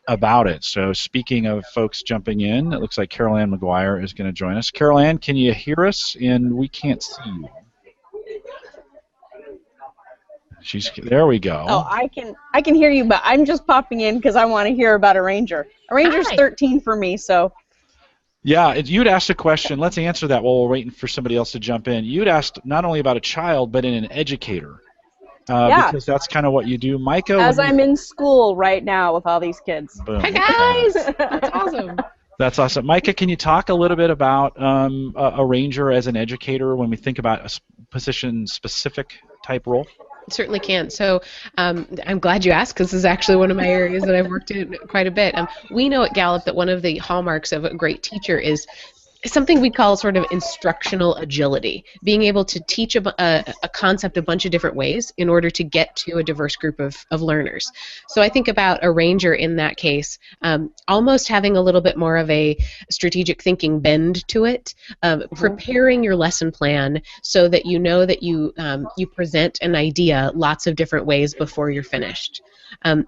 about it. So speaking of folks jumping in, it looks like Carol Ann McGuire is going to join us. Carol Ann, can you hear us? And we can't see you. There we go. Oh, I can hear you, but I'm just popping in because I want to hear about a ranger. A ranger's 13 for me, so. Yeah, you'd asked a question. Let's answer that while we're waiting for somebody else to jump in. You'd asked not only about a child, but in an educator. Yeah. Because that's kind of what you do. Maika? As I'm in school right now with all these kids. Boom. Hi, guys! That's awesome. That's awesome. Maika, can you talk a little bit about a ranger as an educator when we think about a position-specific type role? Certainly can. So I'm glad you asked because this is actually one of my areas that I've worked in quite a bit. We know at Gallup that one of the hallmarks of a great teacher is something we call sort of instructional agility, being able to teach a concept a bunch of different ways in order to get to a diverse group of learners. So I think about a ranger in that case almost having a little bit more of a strategic thinking bend to it, preparing your lesson plan so that you know that you present an idea lots of different ways before you're finished.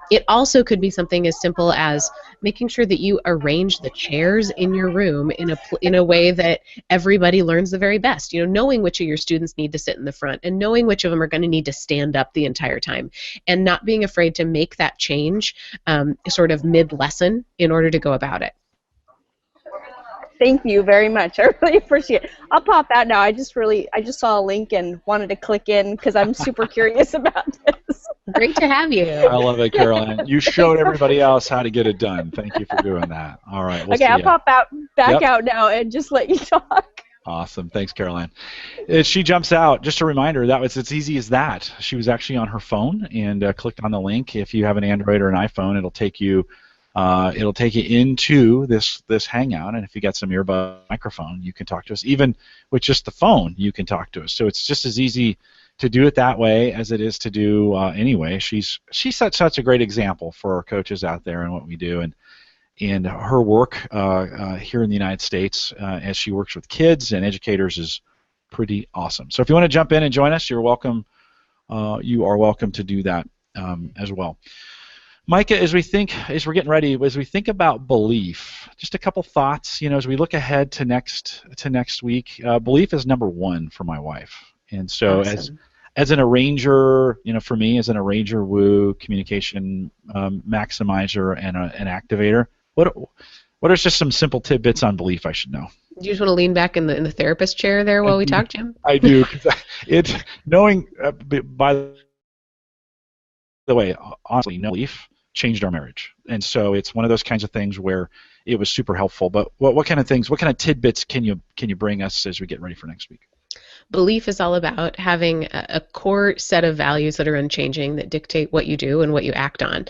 It also could be something as simple as making sure that you arrange the chairs in your room in a way that everybody learns the very best. You know, knowing which of your students need to sit in the front and knowing which of them are going to need to stand up the entire time, and not being afraid to make that change sort of mid-lesson in order to go about it. Thank you very much. I really appreciate it. I'll pop out now. I just saw a link and wanted to click in because I'm super curious about this. Great to have you. I love it, Caroline. You showed everybody else how to get it done. Thank you for doing that. All right. Okay, I'll pop back out now and just let you talk. Awesome. Thanks, Caroline. As she jumps out, just a reminder, it's easy as that. She was actually on her phone and clicked on the link. If you have an Android or an iPhone, it'll take you into this Hangout, and if you got some earbud microphone, you can talk to us. Even with just the phone, you can talk to us. So it's just as easy to do it that way as it is to do anyway. She's such a great example for our coaches out there and what we do, and her work here in the United States as she works with kids and educators is pretty awesome. So if you want to jump in and join us, you're welcome. You are welcome to do that as well. Maika, as we're getting ready, as we think about belief, just a couple thoughts. You know, as we look ahead to next week, belief is number 1 for my wife, and so awesome. As an arranger, you know, for me as an arranger, woo, communication maximizer, and an activator, what are just some simple tidbits on belief I should know? Do you just want to lean back in the therapist chair there while we talk, Jim? I do. It's knowing. By the way, honestly, no belief changed our marriage, and so it's one of those kinds of things where it was super helpful. But what kind of tidbits can you bring us as we get ready for next week? Belief is all about having a core set of values that are unchanging that dictate what you do and what you act on.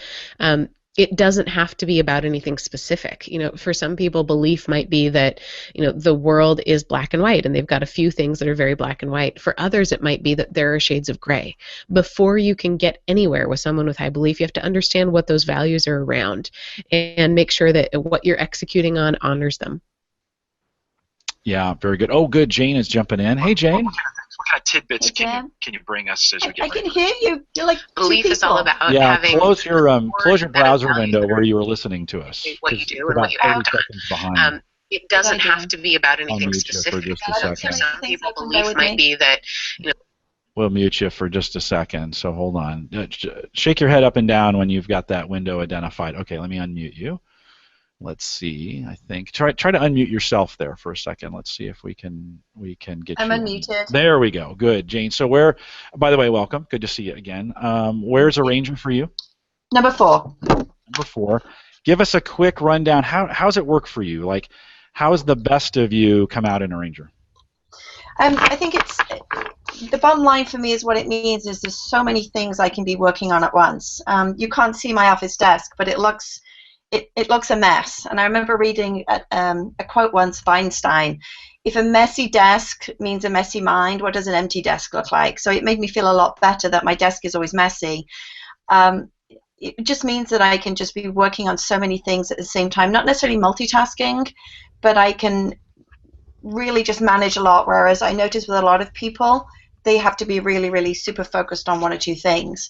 It doesn't have to be about anything specific. You know, for some people, belief might be that, you know, the world is black and white and they've got a few things that are very black and white. For others, it might be that there are shades of gray. Before you can get anywhere with someone with high belief, you have to understand what those values are around and make sure that what you're executing on honors them. Yeah, very good. Oh, good. Jane is jumping in. Hey, Jane. What kind of tidbits can you bring us as we get ready? I can hear you. You're like belief is all about having. Close your browser window where you were listening to us. What you do and what you act on. It doesn't have to be about anything specific. For some people, belief might be that, you know. We'll mute you for just a second. So hold on. Shake your head up and down when you've got that window identified. Okay, let me unmute you. Let's see. I think try to unmute yourself there for a second. Let's see if we can get I'm you. unmuted. There we go. Good, Jane. So by the way, welcome. Good to see you again. Where's arranger for you? Number 4. Number 4. Give us a quick rundown. How's it work for you? Like, how's the best of you come out in arranger? I think it's the bottom line for me is what it means is there's so many things I can be working on at once. You can't see my office desk, but it looks a mess. And I remember reading a quote once of Einstein: if a messy desk means a messy mind, what does an empty desk look like? So it made me feel a lot better that my desk is always messy. it just means that I can just be working on so many things at the same time, not necessarily multitasking, but I can really just manage a lot, whereas I notice with a lot of people, they have to be really, really super focused on one or two things.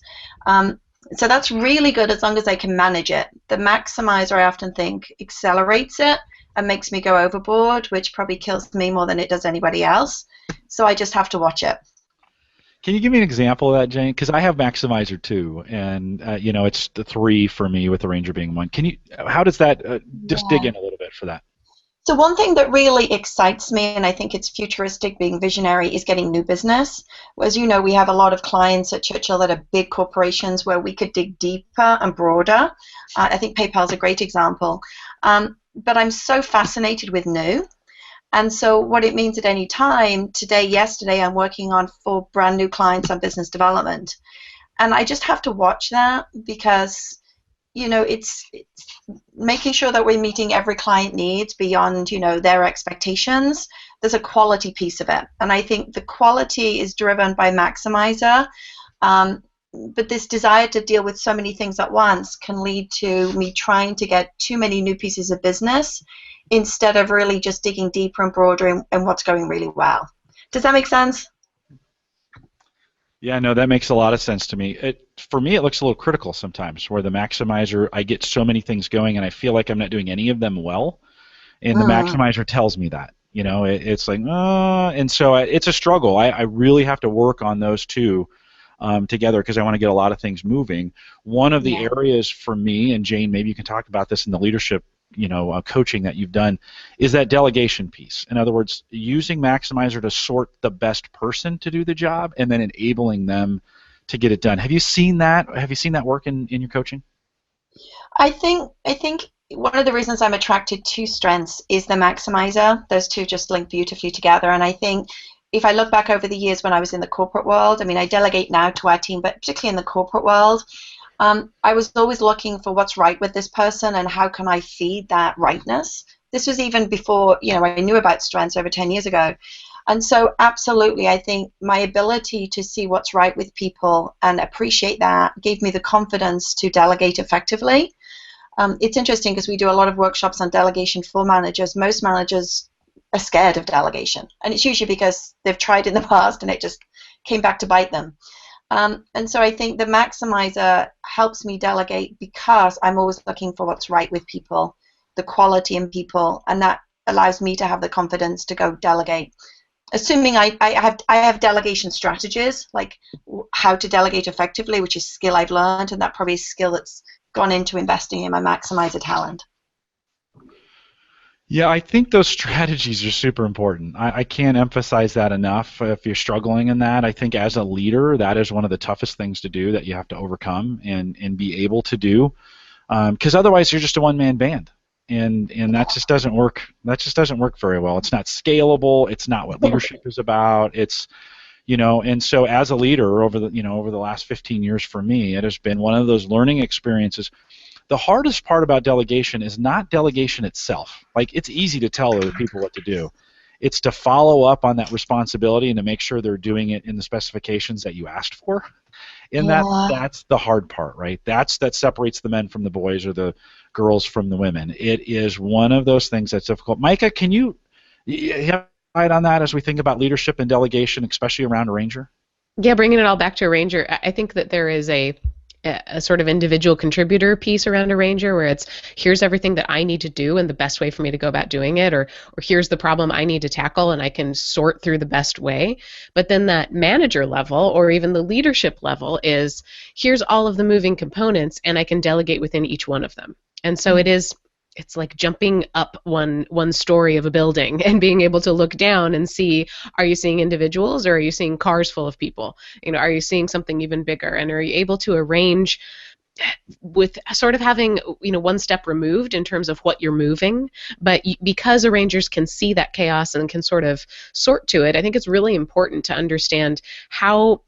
So that's really good as long as I can manage it. The maximizer, I often think, accelerates it and makes me go overboard, which probably kills me more than it does anybody else. So I just have to watch it. Can you give me an example of that, Jane? Because I have Maximizer too, and it's the 3 for me, with the Ranger being 1. How does that? Just dig in a little bit for that. So one thing that really excites me, and I think it's futuristic, being visionary, is getting new business. As you know, we have a lot of clients at Churchill that are big corporations where we could dig deeper and broader. I think PayPal is a great example. But I'm so fascinated with new. And so what it means at any time, yesterday, I'm working on 4 brand new clients on business development. And I just have to watch that because, it's making sure that we're meeting every client needs beyond, their expectations. There's a quality piece of it. And I think the quality is driven by Maximizer. But this desire to deal with so many things at once can lead to me trying to get too many new pieces of business instead of really just digging deeper and broader in what's going really well. Does that make sense? Yeah, no, that makes a lot of sense to me. For me, it looks a little critical sometimes, where the Maximizer, I get so many things going and I feel like I'm not doing any of them well, and the Maximizer tells me that. It's like, and so it's a struggle. I really have to work on those two together because I want to get a lot of things moving. One of the areas for me, and Jane, maybe you can talk about this in the leadership coaching that you've done, is that delegation piece. In other words, using Maximizer to sort the best person to do the job and then enabling them to get it done. Have you seen that? Have you seen that work in your coaching? I think one of the reasons I'm attracted to Strengths is the Maximizer. Those two just link beautifully together. And I think if I look back over the years when I was in the corporate world, I delegate now to our team, but particularly in the corporate world, I was always looking for what's right with this person and how can I feed that rightness. This was even before, I knew about Strengths over 10 years ago. And so absolutely, I think my ability to see what's right with people and appreciate that gave me the confidence to delegate effectively. It's interesting because we do a lot of workshops on delegation for managers. Most managers are scared of delegation, and it's usually because they've tried in the past and it just came back to bite them. And so I think the Maximizer helps me delegate because I'm always looking for what's right with people, the quality in people, and that allows me to have the confidence to go delegate. Assuming I have delegation strategies, like how to delegate effectively, which is a skill I've learned, and that probably is a skill that's gone into investing in my Maximizer talent. Yeah, I think those strategies are super important. I can't emphasize that enough. If you're struggling in that, I think as a leader, that is one of the toughest things to do that you have to overcome and be able to do, because otherwise you're just a one-man band, and that just doesn't work. That just doesn't work very well. It's not scalable. It's not what leadership is about. It's and so as a leader over the last 15 years for me, it has been one of those learning experiences. The hardest part about delegation is not delegation itself. Like, it's easy to tell other people what to do. It's to follow up on that responsibility and to make sure they're doing it in the specifications that you asked for. And that's the hard part, right? That separates the men from the boys or the girls from the women. It is one of those things that's difficult. Maika, can you have light on that as we think about leadership and delegation, especially around a ranger? Yeah, bringing it all back to a ranger, I think that there is a sort of individual contributor piece around a ranger where it's, here's everything that I need to do and the best way for me to go about doing it, or here's the problem I need to tackle and I can sort through the best way. But then that manager level or even the leadership level is, here's all of the moving components and I can delegate within each one of them. And so it's like jumping up one story of a building and being able to look down and see, are you seeing individuals or are you seeing cars full of people? Are you seeing something even bigger? And are you able to arrange with sort of having one step removed in terms of what you're moving, but because arrangers can see that chaos and can sort of sort to it, I think it's really important to understand how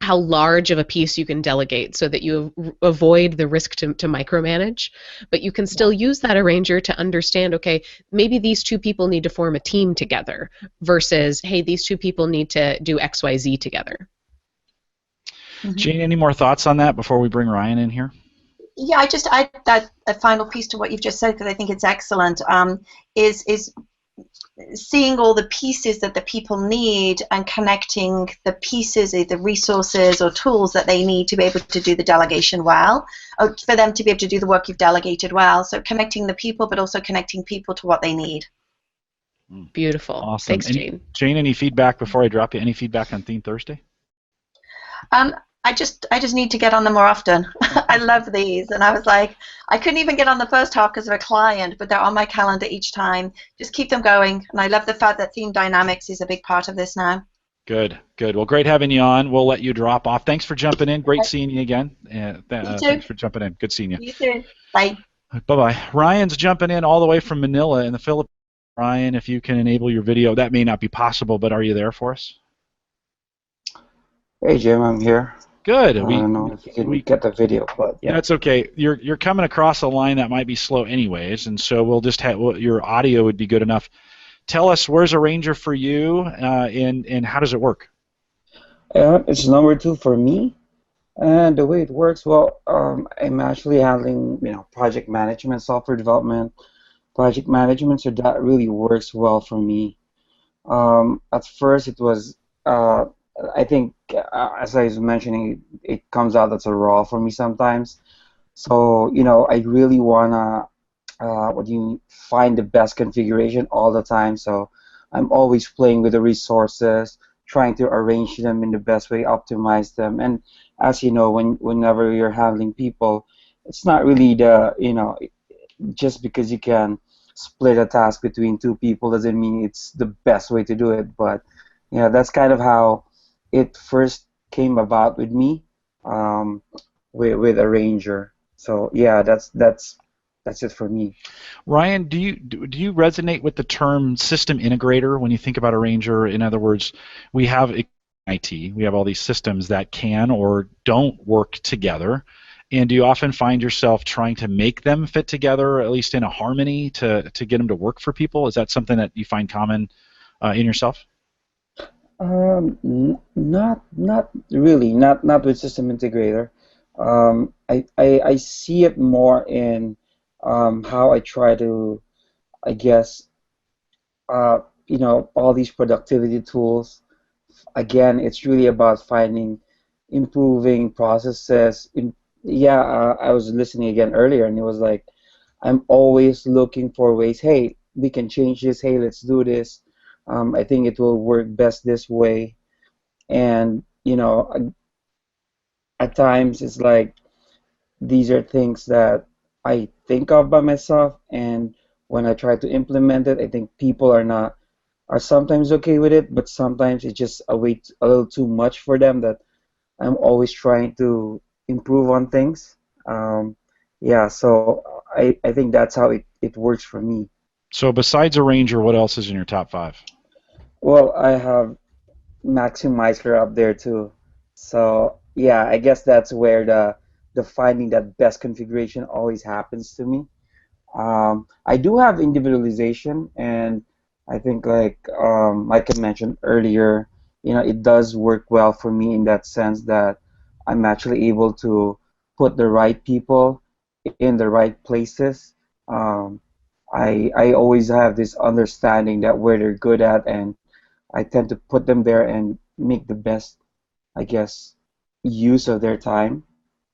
large of a piece you can delegate so that you avoid the risk to micromanage, but you can still use that arranger to understand, okay, maybe these two people need to form a team together versus, hey, these two people need to do XYZ together. Jane, any more thoughts on that before we bring Ryan in here? Yeah, I just add that a final piece to what you've just said because I think it's excellent. Is seeing all the pieces that the people need and connecting the pieces, either resources or tools that they need to be able to do the delegation well, or for them to be able to do the work you've delegated well. So connecting the people, but also connecting people to what they need. Beautiful. Awesome. Thanks, Jane. Jane, any feedback before I drop you? Any feedback on Theme Thursday? I just need to get on them more often. I love these, and I was like, I couldn't even get on the first half because of a client, but they're on my calendar each time. Just keep them going, and I love the fact that theme dynamics is a big part of this now. Good, good. Well, great having you on. We'll let you drop off. Thanks for jumping in. Great seeing you again. Thanks for jumping in. Good seeing you. You too. Bye. Bye-bye. Ryan's jumping in all the way from Manila in the Philippines. Ryan, if you can enable your video, that may not be possible, but are you there for us? Hey Jim, I'm here. Good. I don't know if you can get the video, but yeah. That's okay. You're coming across a line that might be slow anyways, and so we'll just have your audio would be good enough. Tell us, where's Arranger for you, and how does it work? It's number 2 for me, and the way it works, well, I'm actually handling project management, software development, project management, so that really works well for me. At first, it was I think, as I was mentioning, it comes out as a raw for me sometimes. So, I really wanna find the best configuration all the time. So I'm always playing with the resources, trying to arrange them in the best way, optimize them. And as you know, whenever you're handling people, it's not really just because you can split a task between 2 people doesn't mean it's the best way to do it. But that's kind of how it first came about with me, with Arranger. So yeah, that's it for me. Ryan, do you resonate with the term system integrator when you think about Arranger? In other words, we have IT, we have all these systems that can or don't work together, and do you often find yourself trying to make them fit together, at least in a harmony, to get them to work for people? Is that something that you find common in yourself? Not really, not with system integrator. I see it more in how I try to, I guess, all these productivity tools. Again, it's really about finding, improving processes. I was listening again earlier, and it was like, I'm always looking for ways. Hey, we can change this. Hey, let's do this. I think it will work best this way. And at times it's like these are things that I think of by myself, and when I try to implement it, I think people are sometimes okay with it, but sometimes it's just a little too much for them, that I'm always trying to improve on things. So I think that's how it works for me. So besides Arranger, what else is in your top 5? Well, I have Maximizer up there too. So yeah, I guess that's where the finding that best configuration always happens to me. I do have individualization, and I think like I mentioned earlier, it does work well for me in that sense that I'm actually able to put the right people in the right places. I always have this understanding that where they're good at, and I tend to put them there and make the best, I guess, use of their time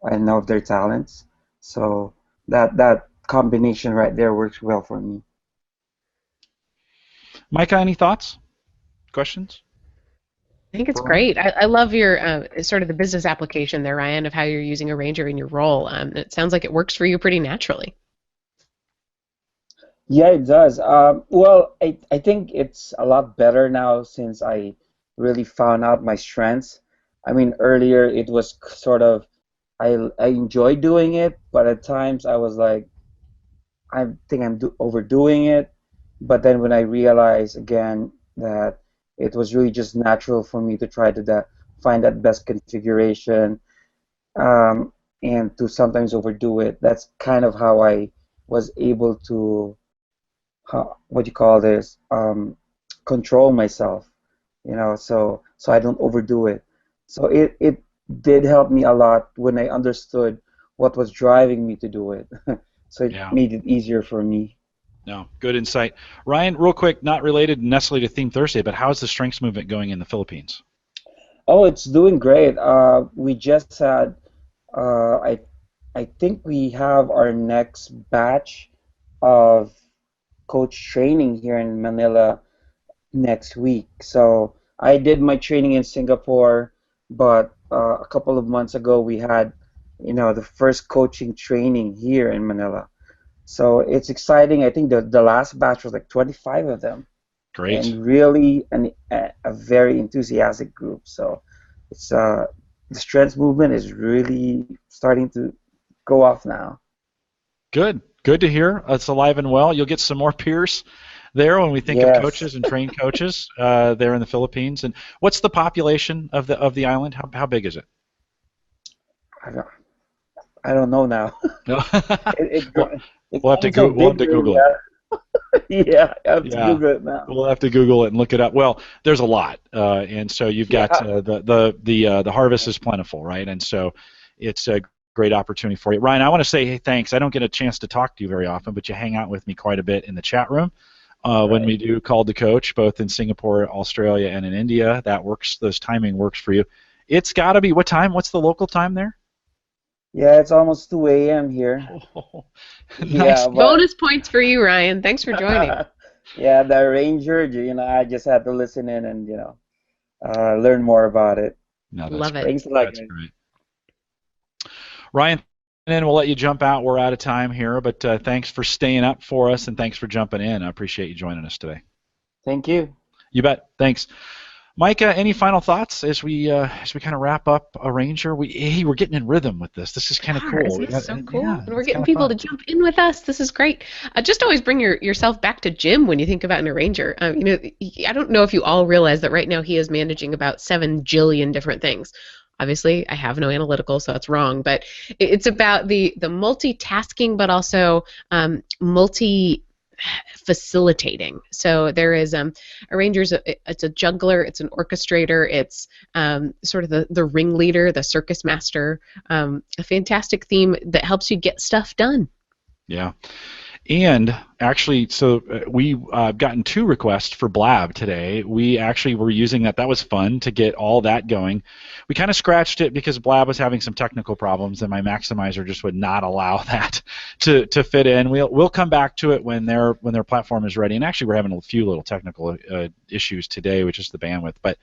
and of their talents. So that combination right there works well for me. Maika, any thoughts? Questions? I think it's great. I love your sort of the business application there, Ryan, of how you're using Arranger in your role. It sounds like it works for you pretty naturally. Yeah, it does. Well, I think it's a lot better now since I really found out my strengths. I mean, earlier it was sort of, I enjoyed doing it, but at times I was like, I think I'm overdoing it. But then when I realized again that it was really just natural for me to try to find that best configuration, and to sometimes overdo it, that's kind of how I was able to, what do you call this, control myself, so I don't overdo it. So it did help me a lot when I understood what was driving me to do it. So it Yeah. made it easier for me. No, good insight. Ryan, real quick, not related necessarily to Theme Thursday, but how's the strengths movement going in the Philippines? Oh, it's doing great. We just had, I think we have our next batch of coach training here in Manila next week. So I did my training in Singapore, but a couple of months ago we had, the first coaching training here in Manila. So it's exciting. I think the last batch was like 25 of them, Great. and really a very enthusiastic group. So it's the strength movement is really starting to go off now. Good. Good to hear. It's alive and well. You'll get some more peers there when we think of Yes. coaches and trained coaches there in the Philippines. And what's the population of the island? How big is it? I don't know now. No. It, We'll it, it we'll have to seems so we'll have to big, Google it. yeah, I have to Yeah. Google it now. We'll have to Google it and look it up. Well, there's a lot, and so you've got Yeah. the harvest is plentiful, right? And so it's a great opportunity for you, Ryan. I want to say hey, thanks. I don't get a chance to talk to you very often, but you hang out with me quite a bit in the chat room when we do Called to Coach, both in Singapore, Australia, and in India. That works. Those timing works for you. It's got to be what time? What's the local time there? Yeah, it's almost 2 a.m. here. Nice. Yeah, but Bonus points for you, Ryan. Thanks for joining. yeah, the Ranger, I just had to listen in and learn more about it. No, that's Love it. Thanks a lot, That's guys. great. Ryan, and then we'll let you jump out. We're out of time here, but thanks for staying up for us and thanks for jumping in. I appreciate you joining us today. Thank you. You bet. Thanks. Maika, any final thoughts as we kind of wrap up Arranger? We're getting in rhythm with this. This is kind of cool. This is so cool. Yeah, And we're it's getting kinda people fun. to jump in with us. This is great. Just always bring yourself back to Jim when you think about an arranger. I don't know if you all realize that right now he is managing about 7 jillion different things. Obviously, I have no analytical, so it's wrong. But it's about the multitasking, but also facilitating. So there is arrangers. It's a juggler. It's an orchestrator. It's sort of the ringleader, the circus master. A fantastic theme that helps you get stuff done. Yeah. And actually, so we've gotten 2 requests for Blab today. We actually were using that. That was fun to get all that going. We kind of scratched it because Blab was having some technical problems, and my maximizer just would not allow that to fit in. We'll come back to it when their platform is ready. And actually, we're having a few little technical issues today, which is the bandwidth. But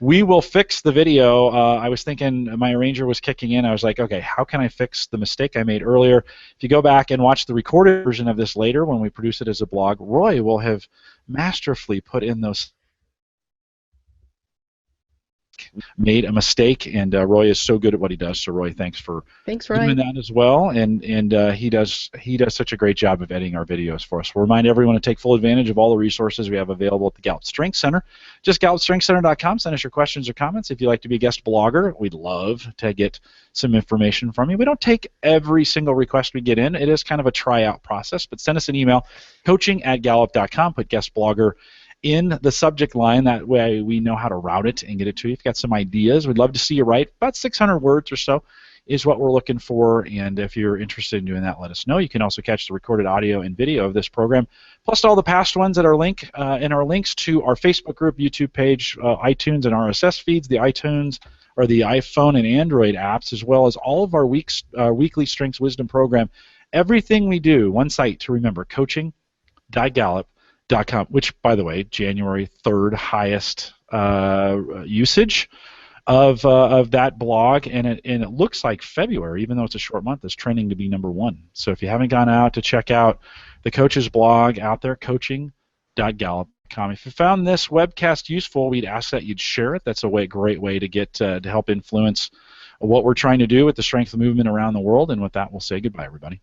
we will fix the video. I was thinking my arranger was kicking in. I was like, okay, how can I fix the mistake I made earlier? If you go back and watch the recorded version of this later when we produce it as a blog, Roy will have masterfully put in those made a mistake, and Roy is so good at what he does. So Roy, thanks for doing that as well. And he does such a great job of editing our videos for us. We'll remind everyone to take full advantage of all the resources we have available at the Gallup Strength Center. Just gallupstrengthcenter.com. Send us your questions or comments. If you'd like to be a guest blogger, we'd love to get some information from you. We don't take every single request we get in. It is kind of a tryout process, but send us an email, coaching@gallup.com. Put guest blogger in the subject line. That way we know how to route it and get it to you. If you've got some ideas, we'd love to see you write. About 600 words or so is what we're looking for, and if you're interested in doing that, let us know. You can also catch the recorded audio and video of this program, plus all the past ones at our link and our links to our Facebook group, YouTube page, iTunes and RSS feeds, the iTunes or the iPhone and Android apps, as well as all of our weekly Strengths Wisdom program. Everything we do, one site to remember, coaching.gallup.com, which, by the way, January 3rd highest usage of that blog, and it looks like February, even though it's a short month, is trending to be #1. So if you haven't gone out to check out the coach's blog out there, coaching.gallup.com. If you found this webcast useful, we'd ask that you'd share it. That's a great way to get to help influence what we're trying to do with the strength movement around the world. And with that, we'll say goodbye, everybody.